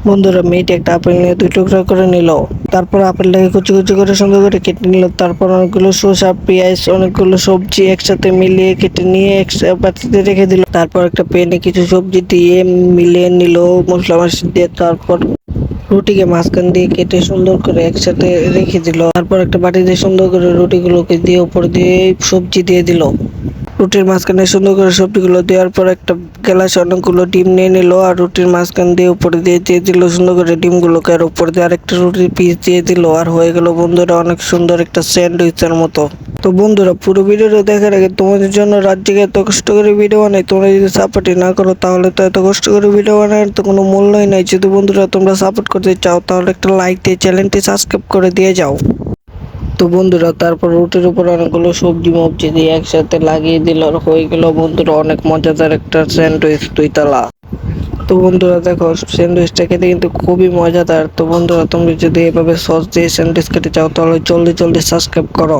বন্ধুরা মেয়েটি একটা আপেল নিয়ে দুই টুকরা করে নিল। তারপর আপেলটাকে কুচি কুচি করে সুন্দর করে কেটে নিল। তারপর অনেকগুলো শসা, পেঁয়াজ, অনেকগুলো সবজি একসাথে মিলিয়ে কেটে নিয়ে পাতিতে রেখে দিল। তারপর একটা প্যানে কিছু সবজি দিয়ে মিলিয়ে নিল মশলা মশলা দিয়ে। তারপর রুটিকে মাঝখান দিয়ে কেটে সুন্দর করে একসাথে রেখে দিল। তারপর একটা বাটিতে সুন্দর করে রুটিগুলোকে দিয়ে উপর দিয়ে সবজি দিয়ে দিল। রুটির মাঝখানে সুন্দর করে সবজিগুলো দেওয়ার পর একটা গ্লাসে অনেকগুলো ডিম নিয়ে নিল আর রুটির মাঝখান দিয়ে উপরে দিয়ে দিয়ে দিল সুন্দর করে ডিমগুলোকে, আর উপর দিয়ে আরেকটা রুটির পিস দিয়ে দিল। আর হয়ে গেল বন্ধুরা অনেক সুন্দর একটা স্যান্ডউইচের মতো। তো বন্ধুরা পুরো ভিডিওটা দেখার আগে তোমাদের জন্য রাত জেগে এত কষ্ট করে ভিডিও বানাই, তোমরা যদি সাপোর্টই না করো তাহলে তো এত কষ্ট করে ভিডিও বানানোর তো কোনো মূল্যই নাই। যদি বন্ধুরা তোমরা সাপোর্ট করতে চাও তাহলে একটা লাইক দিয়ে চ্যানেলটি সাবস্ক্রাইব করে দিয়ে যাও। তো বন্ধুরা তারপর রুটির উপর অনেকগুলো সবজি মবজি দিয়ে একসাথে লাগিয়ে দিল, আর হয়ে গেল বন্ধুরা অনেক মজাদার একটা স্যান্ডউইচ দুই তলা। তো বন্ধুরা দেখো স্যান্ডউইচটা খেতে কিন্তু খুবই মজাদার। তো বন্ধুরা তুমি যদি এভাবে সস দিয়ে স্যান্ডউইচ খেতে চাও তাহলে জলদি জলদি সাবস্ক্রাইব করো।